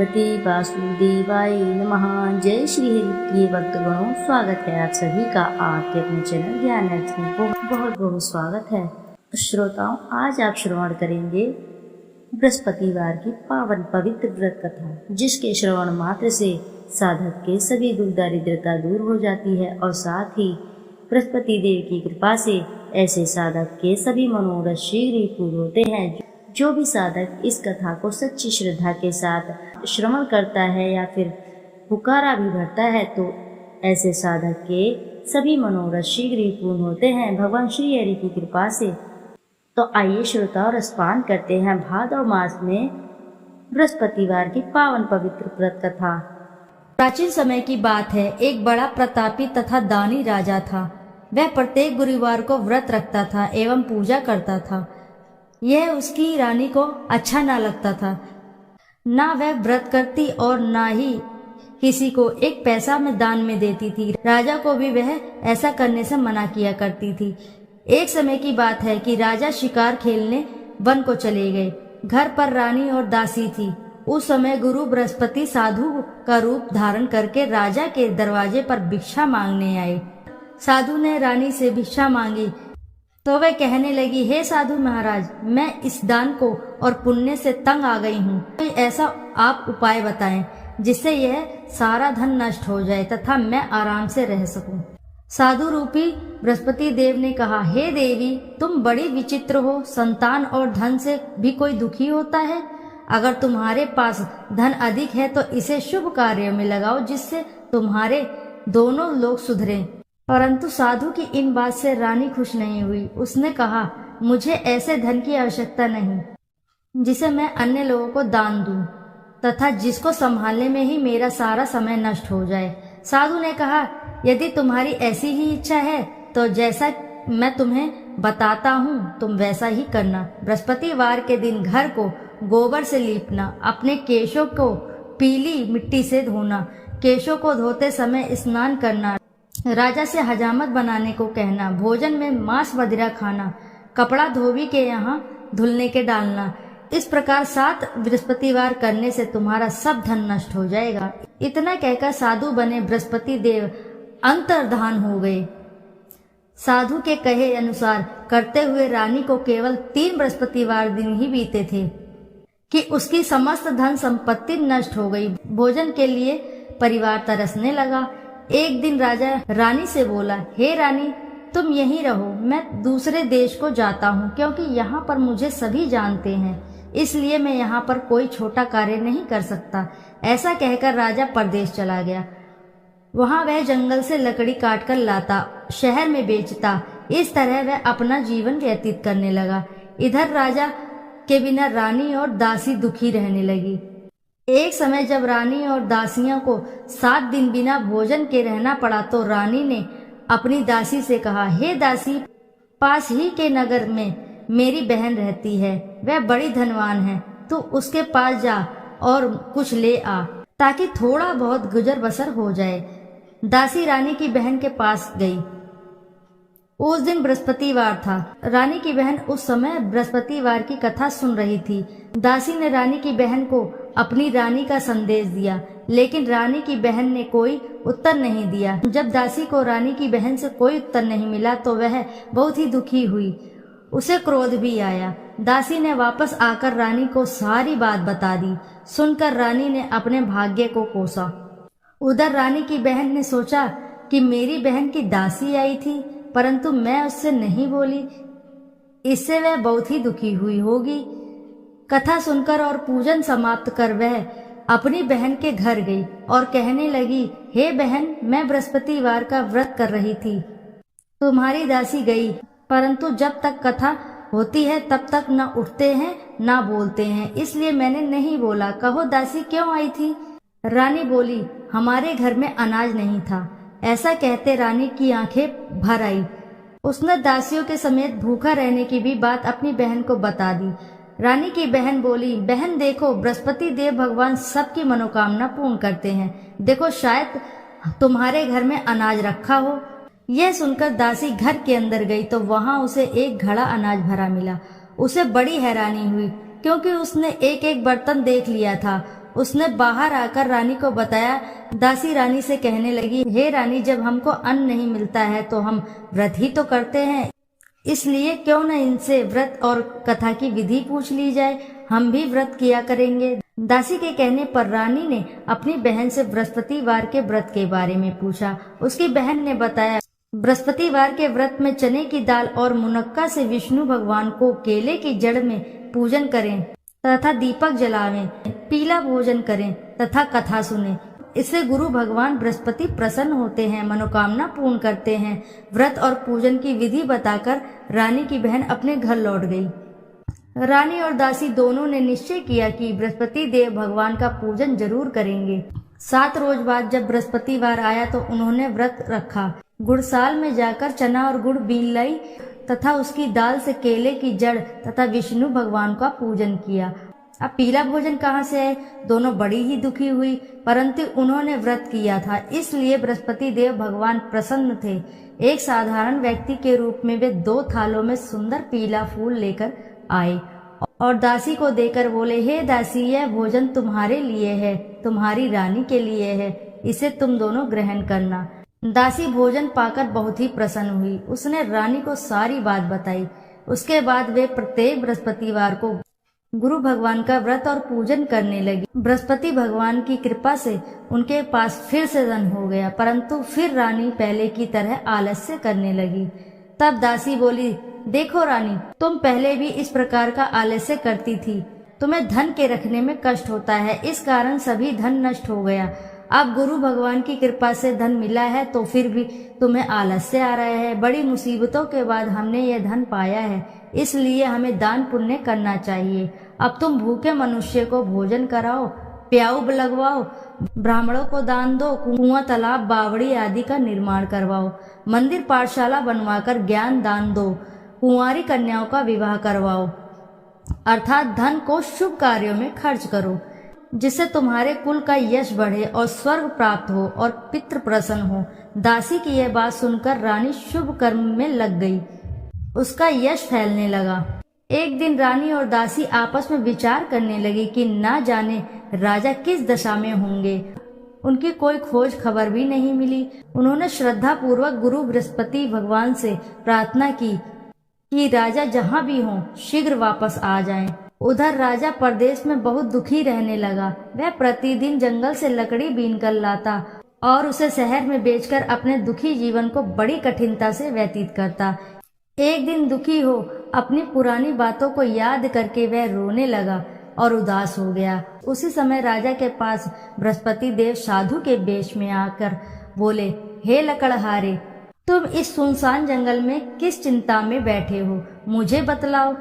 भगवते वासुदेवाय नमः। जय श्री हरि प्रिय भक्तगणों, स्वागत है आप सभी का आपके अपने चैनल ज्ञान अर्थ में। बहुत बहुत स्वागत है श्रोताओं। आज आप श्रवण करेंगे बृहस्पतिवार की पावन पवित्र व्रत कथा, जिसके श्रवण मात्र से साधक के सभी दुख दारिद्रता दूर हो जाती है और साथ ही बृहस्पति देव की कृपा से ऐसे साधक के सभी मनोरथ शीघ्र ही पूर्ण होते हैं। जो भी साधक इस कथा को सच्ची श्रद्धा के साथ श्रवण करता है या फिर पुकारा भी भरता है, तो ऐसे साधक के सभी मनोरथ शीघ्र ही पूर्ण होते हैं भगवान श्री हरि की कृपा से। तो आइए श्रोताओं, रसपान करते हैं भादव मास में बृहस्पतिवार की पावन पवित्र व्रत कथा। प्राचीन समय की बात है। एक बड़ा प्रतापी तथा दानी राजा था। वह प्रत्येक गुरुवार को व्रत रखता था एवं पूजा करता था। यह उसकी रानी को अच्छा ना लगता था। ना वह व्रत करती और ना ही किसी को एक पैसा में दान में देती थी। राजा को भी वह ऐसा करने से मना किया करती थी। एक समय की बात है कि राजा शिकार खेलने वन को चले गए। घर पर रानी और दासी थी। उस समय गुरु बृहस्पति साधु का रूप धारण करके राजा के दरवाजे पर भिक्षा मांगने आए। साधु ने रानी से भिक्षा मांगी तो वह कहने लगी, हे साधु महाराज, मैं इस दान को और पुण्य से तंग आ गई हूँ। कोई ऐसा आप उपाय बताएं जिससे यह सारा धन नष्ट हो जाए तथा मैं आराम से रह सकूं। साधु रूपी बृहस्पति देव ने कहा, हे देवी, तुम बड़ी विचित्र हो। संतान और धन से भी कोई दुखी होता है। अगर तुम्हारे पास धन अधिक है तो इसे शुभ कार्य में लगाओ, जिससे तुम्हारे दोनों लोग सुधरें। परंतु साधु की इन बात से रानी खुश नहीं हुई। उसने कहा, मुझे ऐसे धन की आवश्यकता नहीं जिसे मैं अन्य लोगों को दान दूं तथा जिसको संभालने में ही मेरा सारा समय नष्ट हो जाए। साधु ने कहा, यदि तुम्हारी ऐसी ही इच्छा है तो जैसा मैं तुम्हें बताता हूँ तुम वैसा ही करना। बृहस्पतिवार के दिन घर को गोबर से लीपना, अपने केशों को पीली मिट्टी से धोना, केशों को धोते समय स्नान करना, राजा से हजामत बनाने को कहना, भोजन में मांस मदिरा खाना, कपड़ा धोबी के यहाँ धुलने के डालना। इस प्रकार 7 बृहस्पतिवार करने से तुम्हारा सब धन नष्ट हो जाएगा। इतना कहकर साधु बने बृहस्पति देव अंतर्धान हो गए। साधु के कहे अनुसार करते हुए रानी को केवल 3 बृहस्पतिवार दिन ही बीते थे कि उसकी समस्त धन संपत्ति नष्ट हो गई। भोजन के लिए परिवार तरसने लगा। एक दिन राजा रानी से बोला, हे रानी, तुम यहीं रहो, मैं दूसरे देश को जाता हूँ, क्योंकि यहाँ पर मुझे सभी जानते हैं, इसलिए मैं यहाँ पर कोई छोटा कार्य नहीं कर सकता। ऐसा कहकर राजा परदेश चला गया। वहाँ वह जंगल से लकड़ी काट कर लाता, शहर में बेचता। इस तरह वह अपना जीवन व्यतीत करने लगा। इधर राजा के बिना रानी और दासी दुखी रहने लगी। एक समय जब रानी और दासियों को 7 दिन बिना भोजन के रहना पड़ा तो रानी ने अपनी दासी से कहा, हे दासी, पास ही के नगर में मेरी बहन रहती है, वह बड़ी धनवान है, तू उसके पास जा और कुछ ले आ ताकि थोड़ा बहुत गुजर बसर हो जाए। दासी रानी की बहन के पास गई। उस दिन बृहस्पतिवार था। रानी की बहन उस समय बृहस्पतिवार की कथा सुन रही थी। दासी ने रानी की बहन को अपनी रानी का संदेश दिया, लेकिन रानी की बहन ने कोई उत्तर नहीं दिया। जब दासी को रानी की बहन से कोई उत्तर नहीं मिला तो वह बहुत ही दुखी हुई। उसे क्रोध भी आया। दासी ने वापस आकर रानी को सारी बात बता दी। सुनकर रानी ने अपने भाग्य को कोसा। उधर रानी की बहन ने सोचा कि मेरी बहन की दासी आई थी, परंतु मैं उससे नहीं बोली, इससे वह बहुत ही दुखी हुई होगी। कथा सुनकर और पूजन समाप्त कर वह अपनी बहन के घर गई और कहने लगी, हे बहन, मैं बृहस्पतिवार का व्रत कर रही थी, तुम्हारी दासी गई, परंतु जब तक कथा होती है तब तक न उठते हैं न बोलते हैं, इसलिए मैंने नहीं बोला। कहो दासी क्यों आई थी? रानी बोली, हमारे घर में अनाज नहीं था। ऐसा कहते रानी की आंखें भर आई। उसने दासियों के समेत भूखा रहने की भी बात अपनी बहन को बता दी। रानी की बहन बोली, बहन देखो, बृहस्पति देव भगवान सबकी मनोकामना पूर्ण करते हैं। देखो, शायद तुम्हारे घर में अनाज रखा हो। यह सुनकर दासी घर के अंदर गई तो वहां उसे एक घड़ा अनाज भरा मिला। उसे बड़ी हैरानी हुई, क्योंकि उसने एक एक बर्तन देख लिया था उसने बाहर आकर रानी को बताया। दासी रानी से कहने लगी, हे रानी, जब हमको अन्न नहीं मिलता है तो हम व्रत ही तो करते हैं, इसलिए क्यों न इनसे व्रत और कथा की विधि पूछ ली जाए, हम भी व्रत किया करेंगे। दासी के कहने पर रानी ने अपनी बहन से बृहस्पतिवार के व्रत के बारे में पूछा। उसकी बहन ने बताया, बृहस्पतिवार के व्रत में चने की दाल और मुनक्का से विष्णु भगवान को केले की जड़ में पूजन करें तथा दीपक जलावें, पीला भोजन करें तथा कथा सुने। इससे गुरु भगवान बृहस्पति प्रसन्न होते हैं, मनोकामना पूर्ण करते हैं। व्रत और पूजन की विधि बताकर रानी की बहन अपने घर लौट गई। रानी और दासी दोनों ने निश्चय किया कि बृहस्पति देव भगवान का पूजन जरूर करेंगे। 7 रोज बाद जब बृहस्पतिवार आया तो उन्होंने व्रत रखा। गुड़साल में जाकर चना और गुड़ बीन लाई तथा उसकी दाल से केले की जड़ तथा विष्णु भगवान का पूजन किया। अब पीला भोजन कहाँ से आए? दोनों बड़ी ही दुखी हुई, परंतु उन्होंने व्रत किया था, इसलिए बृहस्पति देव भगवान प्रसन्न थे। एक साधारण व्यक्ति के रूप में वे 2 थालों में सुंदर पीला फूल लेकर आए और दासी को देकर बोले, हे दासी, यह भोजन तुम्हारे लिए है, तुम्हारी रानी के लिए है, इसे तुम दोनों ग्रहण करना। दासी भोजन पाकर बहुत ही प्रसन्न हुई। उसने रानी को सारी बात बताई। उसके बाद वे प्रत्येक बृहस्पतिवार को गुरु भगवान का व्रत और पूजन करने लगी। बृहस्पति भगवान की कृपा से उनके पास फिर से धन हो गया, परंतु फिर रानी पहले की तरह आलस्य करने लगी। तब दासी बोली, देखो रानी, तुम पहले भी इस प्रकार का आलस्य करती थी, तुम्हें धन के रखने में कष्ट होता है, इस कारण सभी धन नष्ट हो गया। अब गुरु भगवान की कृपा से धन मिला है तो फिर भी तुम्हें आलस्य आ रहा है। बड़ी मुसीबतों के बाद हमने यह धन पाया है, इसलिए हमें दान पुण्य करना चाहिए। अब तुम भूखे मनुष्य को भोजन कराओ, प्याऊ लगवाओ, ब्राह्मणों को दान दो, कुआं, तालाब, बावड़ी आदि का निर्माण करवाओ, मंदिर पाठशाला बनवाकर ज्ञान दान दो, कुंवारी कन्याओं का विवाह करवाओ, अर्थात धन को शुभ कार्यों में खर्च करो, जिससे तुम्हारे कुल का यश बढ़े और स्वर्ग प्राप्त हो और पितृ प्रसन्न हो। दासी की यह बात सुनकर रानी शुभ कर्म में लग गई, उसका यश फैलने लगा। एक दिन रानी और दासी आपस में विचार करने लगी कि ना जाने राजा किस दशा में होंगे। उनकी कोई खोज खबर भी नहीं मिली। उन्होंने श्रद्धा पूर्वक गुरु बृहस्पति भगवान से प्रार्थना की कि राजा जहाँ भी हों शीघ्र वापस आ जाएं। उधर राजा परदेश में बहुत दुखी रहने लगा। वह प्रतिदिन जंगल से लकड़ी बीन कर लाता और उसे शहर में बेचकर अपने दुखी जीवन को बड़ी कठिनता से व्यतीत करता। एक दिन दुखी हो अपनी पुरानी बातों को याद करके वह रोने लगा और उदास हो गया। उसी समय राजा के पास बृहस्पति देव साधु के वेश में आकर बोले, हे लकड़हारे, तुम इस सुनसान जंगल में किस चिंता में बैठे हो, मुझे बतलाओ।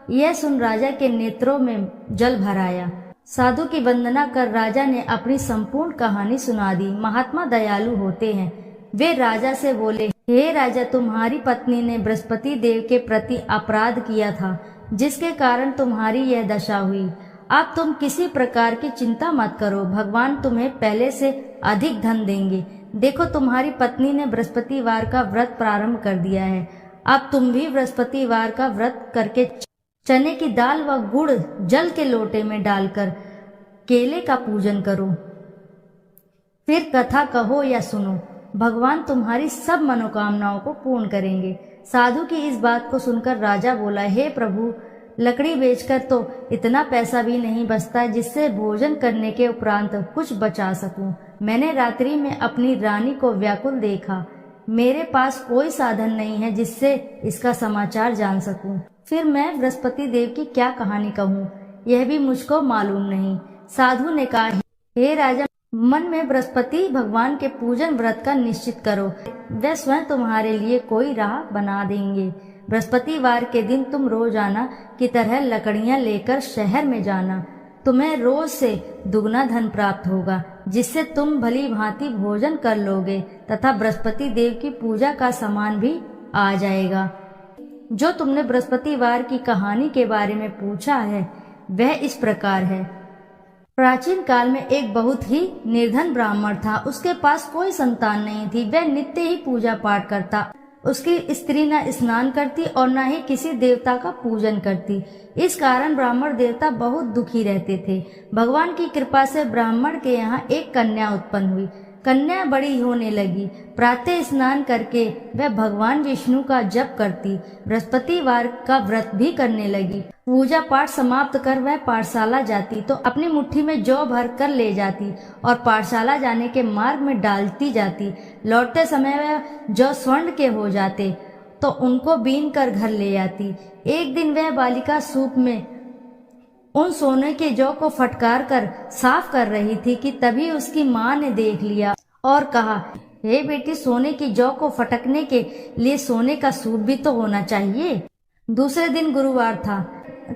यह सुन राजा के नेत्रों में जल भर आया। साधु की वंदना कर राजा ने अपनी संपूर्ण कहानी सुना दी। महात्मा दयालु होते हैं। वे राजा से बोले, हे राजा, तुम्हारी पत्नी ने बृहस्पति देव के प्रति अपराध किया था, जिसके कारण तुम्हारी यह दशा हुई। अब तुम किसी प्रकार की चिंता मत करो, भगवान तुम्हें पहले से अधिक धन देंगे। देखो, तुम्हारी पत्नी ने बृहस्पतिवार का व्रत प्रारंभ कर दिया है। अब तुम भी बृहस्पतिवार का व्रत करके चने की दाल व गुड़ जल के लोटे में डालकर केले का पूजन करो, फिर कथा कहो या सुनो, भगवान तुम्हारी सब मनोकामनाओं को पूर्ण करेंगे। साधु की इस बात को सुनकर राजा बोला, हे प्रभु, लकड़ी बेचकर तो इतना पैसा भी नहीं बचता जिससे भोजन करने के उपरांत कुछ बचा सकूं। मैंने रात्रि में अपनी रानी को व्याकुल देखा। मेरे पास कोई साधन नहीं है जिससे इसका समाचार जान सकूं। फिर मैं बृहस्पति देव की क्या कहानी कहूँ, यह भी मुझको मालूम नहीं। साधु ने कहा, हे राजा, मन में बृहस्पति भगवान के पूजन व्रत का निश्चित करो, वे स्वयं तुम्हारे लिए कोई राह बना देंगे। बृहस्पतिवार के दिन तुम रोजाना की तरह लकड़ियां लेकर शहर में जाना। तुम्हें रोज से दुगना धन प्राप्त होगा, जिससे तुम भली भांति भोजन कर लोगे तथा बृहस्पति देव की पूजा का सामान भी आ जाएगा। जो तुमने बृहस्पतिवार की कहानी के बारे में पूछा है वह इस प्रकार है। प्राचीन काल में एक बहुत ही निर्धन ब्राह्मण था। उसके पास कोई संतान नहीं थी। वह नित्य ही पूजा पाठ करता उसकी स्त्री न स्नान करती और न ही किसी देवता का पूजन करती। इस कारण ब्राह्मण देवता बहुत दुखी रहते थे। भगवान की कृपा से ब्राह्मण के यहाँ एक कन्या उत्पन्न हुई। कन्या बड़ी होने लगी। प्रातः स्नान करके वह भगवान विष्णु का जप करती, बृहस्पतिवार का व्रत भी करने लगी। पूजा पाठ समाप्त कर वह पाठशाला जाती तो अपनी मुट्ठी में जौ भर कर ले जाती और पाठशाला जाने के मार्ग में डालती जाती। लौटते समय वह जौ स्वर्ण के हो जाते तो उनको बीन कर घर ले आती। एक दिन वह बालिका सूप में उन सोने के जौ को फटकार कर साफ कर रही थी कि तभी उसकी माँ ने देख लिया और कहा, हे बेटी, सोने की जौ को फटकने के लिए सोने का सूप भी तो होना चाहिए। दूसरे दिन गुरुवार था।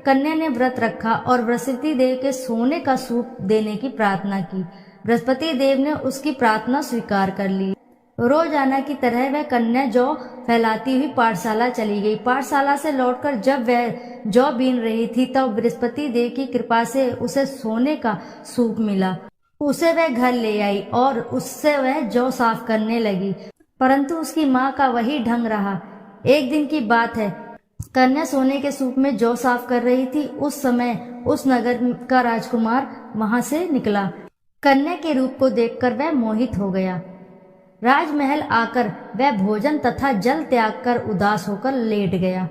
कन्या ने व्रत रखा और बृहस्पति देव के सोने का सूप देने की प्रार्थना की। बृहस्पति देव ने उसकी प्रार्थना स्वीकार कर ली। रोजाना की तरह वह कन्या जौ फैलाती हुई पाठशाला चली गई। पाठशाला से लौटकर जब वह जौ बीन रही थी तब बृहस्पति देव की कृपा से उसे सोने का सूप मिला। उसे वह घर ले आई और उससे वह जौ साफ करने लगी, परंतु उसकी माँ का वही ढंग रहा। एक दिन की बात है, कन्या सोने के सूप में जौ साफ कर रही थी। उस समय उस नगर का राजकुमार वहां से निकला। कन्या के रूप को देखकर वह मोहित हो गया। राजमहल आकर वह भोजन तथा जल त्याग कर उदास होकर लेट गया।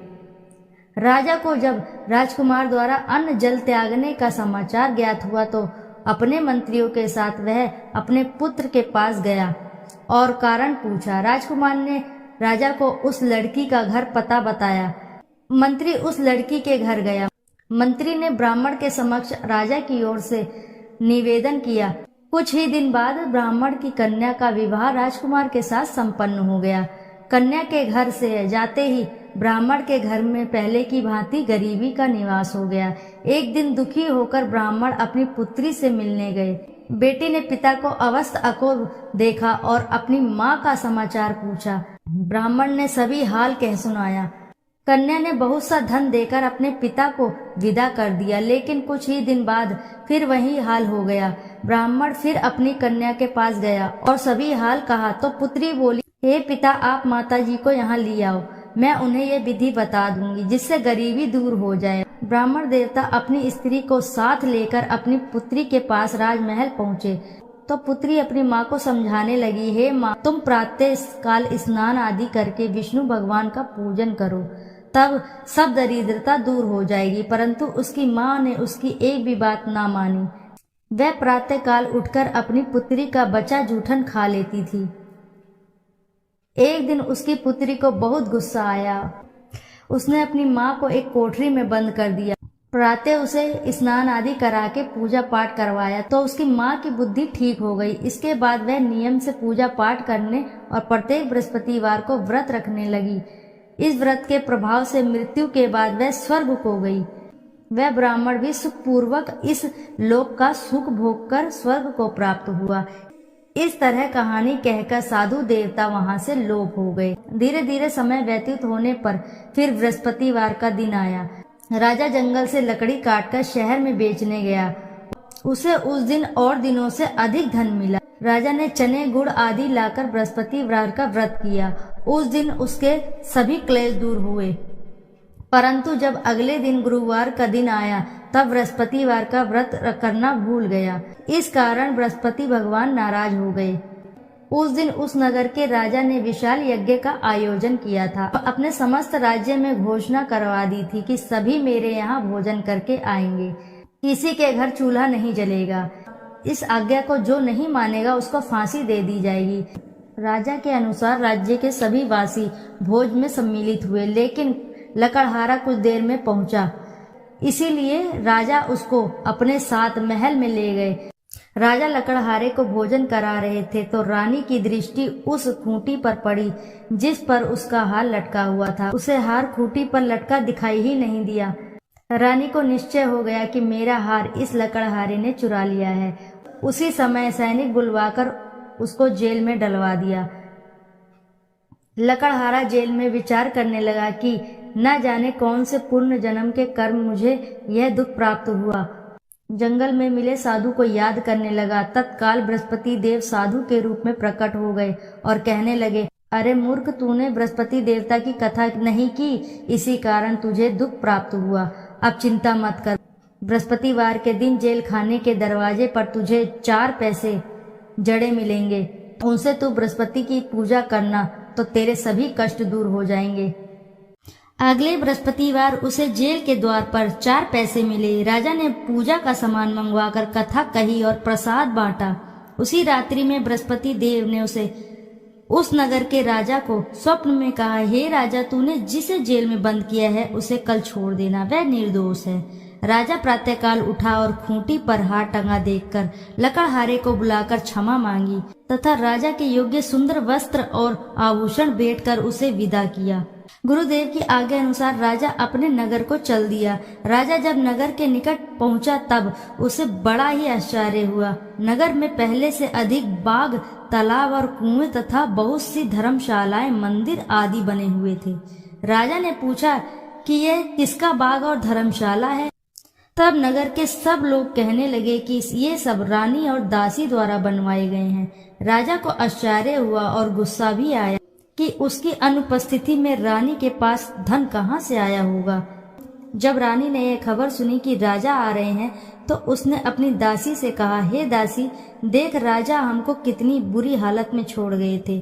राजा को जब राजकुमार द्वारा अन्न जल त्यागने का समाचार ज्ञात हुआ तो अपने मंत्रियों के साथ वह अपने पुत्र के पास गया और कारण पूछा। राजकुमार ने राजा को उस लड़की का घर पता बताया। मंत्री उस लड़की के घर गया। मंत्री ने ब्राह्मण के समक्ष राजा की ओर से निवेदन किया। कुछ ही दिन बाद ब्राह्मण की कन्या का विवाह राजकुमार के साथ संपन्न हो गया। कन्या के घर से जाते ही ब्राह्मण के घर में पहले की भांति गरीबी का निवास हो गया। एक दिन दुखी होकर ब्राह्मण अपनी पुत्री से मिलने गए। बेटी ने पिता को अवस्थ अकोल देखा और अपनी माँ का समाचार पूछा। ब्राह्मण ने सभी हाल कह सुनाया। कन्या ने बहुत सा धन देकर अपने पिता को विदा कर दिया, लेकिन कुछ ही दिन बाद फिर वही हाल हो गया। ब्राह्मण फिर अपनी कन्या के पास गया और सभी हाल कहा तो पुत्री बोली, हे पिता, आप माता जी को यहाँ ले आओ, मैं उन्हें ये विधि बता दूंगी जिससे गरीबी दूर हो जाए। ब्राह्मण देवता अपनी स्त्री को साथ लेकर अपनी पुत्री के पास राजमहल पहुँचे तो पुत्री अपनी माँ को समझाने लगी, हे माँ, तुम प्रातः काल स्नान आदि करके विष्णु भगवान का पूजन करो, तब सब दरिद्रता दूर हो जाएगी। परंतु उसकी माँ ने उसकी एक भी बात ना मानी। वह प्रातः काल उठकर अपनी पुत्री का बचा जूठन खा लेती थी। एक दिन उसकी पुत्री को बहुत गुस्सा आया। उसने अपनी माँ को एक कोठरी में बंद कर दिया। प्रातः उसे स्नान आदि करा के पूजा पाठ करवाया तो उसकी माँ की बुद्धि ठीक हो गई। इसके बाद वह नियम से पूजा पाठ करने और प्रत्येक बृहस्पतिवार को व्रत रखने लगी। इस व्रत के प्रभाव से मृत्यु के बाद वह स्वर्ग को गई। वह ब्राह्मण भी सुखपूर्वक इस लोक का सुख भोग कर स्वर्ग को प्राप्त हुआ। इस तरह कहानी कहकर साधु देवता वहां से लोप हो गए। धीरे धीरे समय व्यतीत होने पर फिर बृहस्पतिवार का दिन आया। राजा जंगल से लकड़ी काटकर शहर में बेचने गया। उसे उस दिन और दिनों से अधिक धन मिला। राजा ने चने गुड़ आदि लाकर बृहस्पतिवार का व्रत किया। उस दिन उसके सभी क्लेश दूर हुए। परंतु जब अगले दिन गुरुवार का दिन आया तब बृहस्पतिवार का व्रत करना भूल गया। इस कारण बृहस्पति भगवान नाराज हो गए। उस दिन उस नगर के राजा ने विशाल यज्ञ का आयोजन किया था। अपने समस्त राज्य में घोषणा करवा दी थी कि सभी मेरे यहाँ भोजन करके आएंगे, किसी के घर चूल्हा नहीं जलेगा। इस आज्ञा को जो नहीं मानेगा उसको फांसी दे दी जाएगी। राजा के अनुसार राज्य के सभी वासी भोज में सम्मिलित हुए, लेकिन लकड़हारा कुछ देर में पहुंचा, इसीलिए राजा उसको अपने साथ महल में ले गए। राजा लकड़हारे को भोजन करा रहे थे तो रानी की दृष्टि उस खूंटी पर पड़ी जिस पर उसका हार लटका हुआ था। उसे हार खूंटी पर लटका दिखाई ही नहीं दिया। रानी को निश्चय हो गया कि मेरा हार इस लकड़हारे ने चुरा लिया है। उसी समय सैनिक बुलवाकर उसको जेल में डलवा दिया। लकड़हारा जेल में विचार करने लगा कि न जाने कौन से पूर्ण जन्म के कर्म मुझे यह दुख प्राप्त हुआ। जंगल में मिले साधु को याद करने लगा। तत्काल बृहस्पति देव साधु के रूप में प्रकट हो गए और कहने लगे, अरे मूर्ख, तूने बृहस्पति देवता की कथा नहीं की, इसी कारण तुझे दुख प्राप्त हुआ। अब चिंता मत कर। बृहस्पतिवार के दिन जेल खाने के दरवाजे पर तुझे 4 पैसे जड़े मिलेंगे। उनसे तू बृहस्पति की पूजा करना तो तेरे सभी कष्ट दूर हो जाएंगे। अगले बृहस्पतिवार उसे जेल के द्वार पर 4 पैसे मिले। राजा ने पूजा का सामान मंगवाकर कथा कही और प्रसाद बांटा। उसी रात्रि में बृहस्पति देव ने उस नगर के राजा को स्वप्न में कहा, हे राजा, तूने जिसे जेल में बंद किया है उसे कल छोड़ देना, वह निर्दोष है। राजा प्रातःकाल उठा और खूंटी पर हाथ टंगा देखकर लकड़हारे को बुलाकर क्षमा मांगी तथा राजा के योग्य सुंदर वस्त्र और आभूषण भेंटकर उसे विदा किया। गुरुदेव की आज्ञा अनुसार राजा अपने नगर को चल दिया। राजा जब नगर के निकट पहुंचा तब उसे बड़ा ही आश्चर्य हुआ। नगर में पहले से अधिक बाग, तालाब और कुएं तथा बहुत सी धर्मशालाएं, मंदिर आदि बने हुए थे। राजा ने पूछा कि यह किसका बाग और धर्मशाला है? तब नगर के सब लोग कहने लगे कि ये सब रानी और दासी द्वारा बनवाए गए हैं। राजा को आश्चर्य हुआ और गुस्सा भी आया कि उसकी अनुपस्थिति में रानी के पास धन कहाँ से आया होगा। जब रानी ने यह खबर सुनी कि राजा आ रहे हैं तो उसने अपनी दासी से कहा, हे दासी, देख राजा हमको कितनी बुरी हालत में छोड़ गए थे।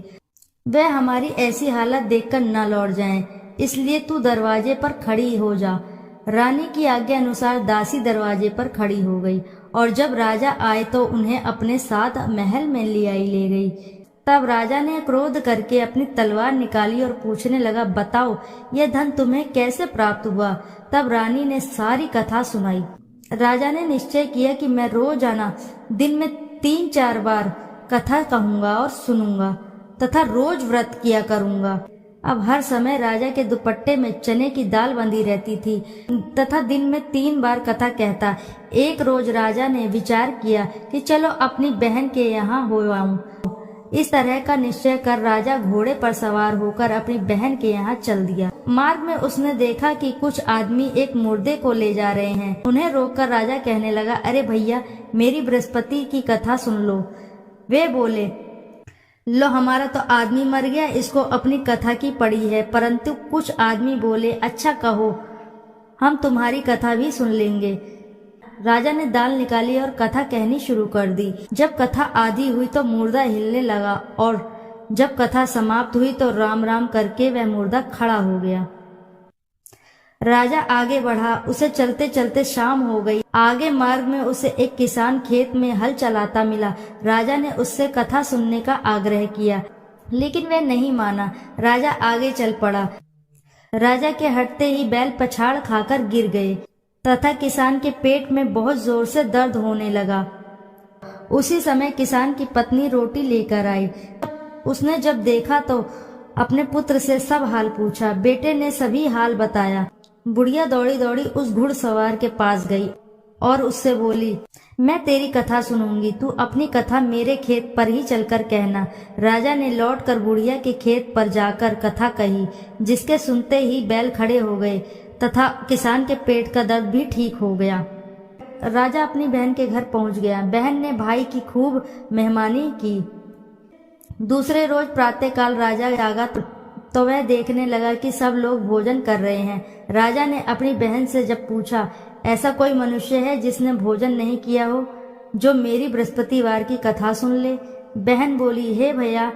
वह हमारी ऐसी हालत देखकर न लौट जाएं, इसलिए तू दरवाजे पर खड़ी हो जा। रानी की आज्ञा अनुसार दासी दरवाजे पर खड़ी हो गई और जब राजा आए तो उन्हें अपने साथ महल में ले गई। तब राजा ने क्रोध करके अपनी तलवार निकाली और पूछने लगा, बताओ यह धन तुम्हें कैसे प्राप्त हुआ? तब रानी ने सारी कथा सुनाई। राजा ने निश्चय किया कि मैं रोजाना दिन में 3-4 बार कथा कहूंगा और सुनूंगा तथा रोज व्रत किया करूंगा। अब हर समय राजा के दुपट्टे में चने की दाल बंधी रहती थी तथा दिन में 3 बार कथा कहता। एक रोज राजा ने विचार किया कि चलो अपनी बहन के यहाँ हो आऊं। इस तरह का निश्चय कर राजा घोड़े पर सवार होकर अपनी बहन के यहाँ चल दिया। मार्ग में उसने देखा कि कुछ आदमी एक मुर्दे को ले जा रहे हैं। उन्हें रोककर राजा कहने लगा, अरे भैया, मेरी बृहस्पति की कथा सुन लो। वे बोले, लो, हमारा तो आदमी मर गया, इसको अपनी कथा की पड़ी है। परंतु कुछ आदमी बोले, अच्छा कहो, हम तुम्हारी कथा भी सुन लेंगे। राजा ने दाल निकाली और कथा कहनी शुरू कर दी। जब कथा आधी हुई तो मुर्दा हिलने लगा और जब कथा समाप्त हुई तो राम राम करके वह मुर्दा खड़ा हो गया। राजा आगे बढ़ा। उसे चलते चलते शाम हो गई। आगे मार्ग में उसे एक किसान खेत में हल चलाता मिला। राजा ने उससे कथा सुनने का आग्रह किया, लेकिन वह नहीं माना। राजा आगे चल पड़ा। राजा के हटते ही बैल पछाड़ खाकर गिर गए तथा किसान के पेट में बहुत जोर से दर्द होने लगा। उसी समय किसान की पत्नी रोटी लेकर आई। उसने जब देखा तो अपने पुत्र से सब हाल पूछा। बेटे ने सभी हाल बताया। बुढ़िया दौड़ी दौड़ी उस घुड़सवार के पास गई और उससे बोली, मैं तेरी कथा सुनूंगी, तू अपनी कथा मेरे खेत पर ही चलकर कहना। राजा ने लौटकर बुढ़िया के खेत पर जाकर कथा कही, जिसके सुनते ही बैल खड़े हो गए तथा किसान के पेट का दर्द भी ठीक हो गया। राजा अपनी बहन के घर पहुंच गया। बहन ने भाई की खूब मेहमानी की। दूसरे रोज प्रातःकाल राजा जागा तो वह देखने लगा कि सब लोग भोजन कर रहे हैं। राजा ने अपनी बहन से जब पूछा, ऐसा कोई मनुष्य है जिसने भोजन नहीं किया हो, जो मेरी बृहस्पतिवार की कथा सुन ले? बहन बोली, हे भैया,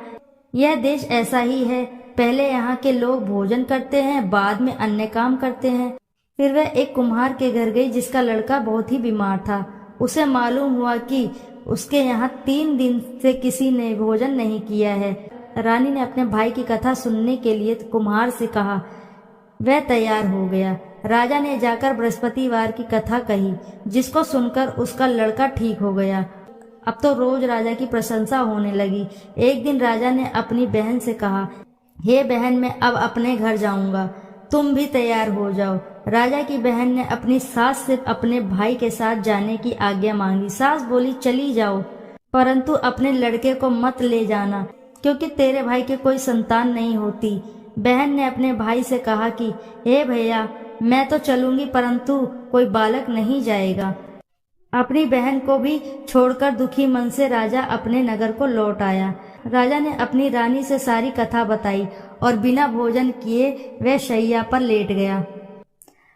यह देश ऐसा ही है। पहले यहाँ के लोग भोजन करते हैं, बाद में अन्य काम करते हैं। फिर वह एक कुम्हार के घर गई जिसका लड़का बहुत ही बीमार था। उसे मालूम हुआ कि उसके यहाँ 3 दिन से किसी ने भोजन नहीं किया है। रानी ने अपने भाई की कथा सुनने के लिए कुम्हार से कहा। वह तैयार हो गया। राजा ने जाकर बृहस्पतिवार की कथा कही, जिसको सुनकर उसका लड़का ठीक हो गया। अब तो रोज राजा की प्रशंसा होने लगी। एक दिन राजा ने अपनी बहन से कहा, हे बहन, मैं अब अपने घर जाऊंगा, तुम भी तैयार हो जाओ। राजा की बहन ने अपनी सास से अपने भाई के साथ जाने की आज्ञा मांगी। सास बोली, चली जाओ, परंतु अपने लड़के को मत ले जाना, क्योंकि तेरे भाई के कोई संतान नहीं होती। बहन ने अपने भाई से कहा कि हे भैया, मैं तो चलूंगी, परंतु कोई बालक नहीं जाएगा। अपनी बहन को भी छोड़कर दुखी मन से राजा अपने नगर को लौट आया। राजा ने अपनी रानी से सारी कथा बताई और बिना भोजन किए वह शैया पर लेट गया।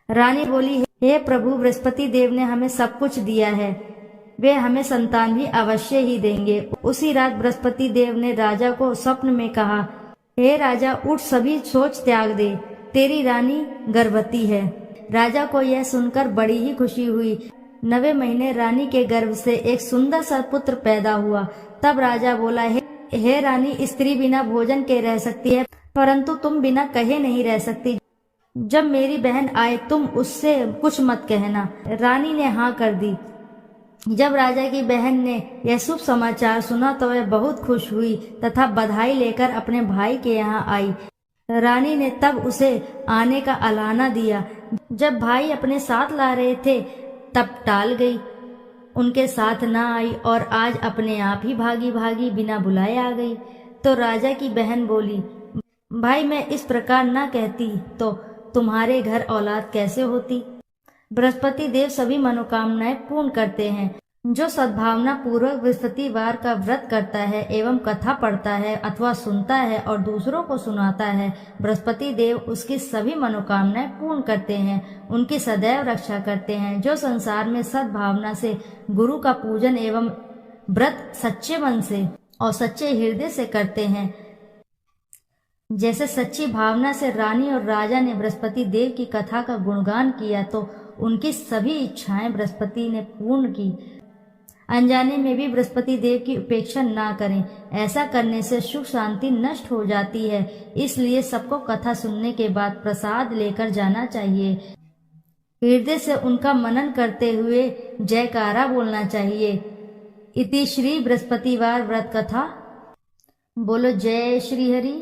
रानी बोली, हे प्रभु, बृहस्पति देव ने हमें सब कुछ दिया है, वे हमें संतान भी अवश्य ही देंगे। उसी रात बृहस्पति देव ने राजा को स्वप्न में कहा, हे राजा, उठ, सभी सोच त्याग दे, तेरी रानी गर्भवती है। राजा को यह सुनकर बड़ी ही खुशी हुई। 9वें महीने रानी के गर्भ से एक सुंदर सा पुत्र पैदा हुआ। तब राजा बोला, हे रानी, स्त्री बिना भोजन के रह सकती है, परंतु तुम बिना कहे नहीं रह सकती। जब मेरी बहन आए तुम उससे कुछ मत कहना। रानी ने हाँ कर दी। जब राजा की बहन ने यह शुभ समाचार सुना तो वह बहुत खुश हुई तथा बधाई लेकर अपने भाई के यहाँ आई। रानी ने तब उसे आने का अलाना दिया। जब भाई अपने साथ ला रहे थे तब टाल गई, उनके साथ ना आई और आज अपने आप ही भागी भागी बिना बुलाए आ गई। तो राजा की बहन बोली, भाई, मैं इस प्रकार ना कहती तो तुम्हारे घर औलाद कैसे होती। बृहस्पति देव सभी मनोकामनाएं पूर्ण करते हैं। जो सद्भावना पूर्वक बृहस्पतिवार का व्रत करता है एवं कथा पढ़ता है अथवा सुनता है और दूसरों को सुनाता है, बृहस्पति देव उसकी सभी मनोकामनाएं पूर्ण करते हैं, उनकी सदैव रक्षा करते हैं। जो संसार में सद्भावना से गुरु का पूजन एवं व्रत सच्चे मन से और सच्चे हृदय से करते हैं, जैसे सच्ची भावना से रानी और राजा ने बृहस्पति देव की कथा का गुणगान किया तो उनकी सभी इच्छाएं बृहस्पति ने पूर्ण की। अनजाने में भी बृहस्पति देव की उपेक्षा ना करें, ऐसा करने से सुख शांति नष्ट हो जाती है। इसलिए सबको कथा सुनने के बाद प्रसाद लेकर जाना चाहिए। हृदय से उनका मनन करते हुए जयकारा बोलना चाहिए। इति श्री बृहस्पतिवार व्रत कथा। बोलो जय श्री हरि।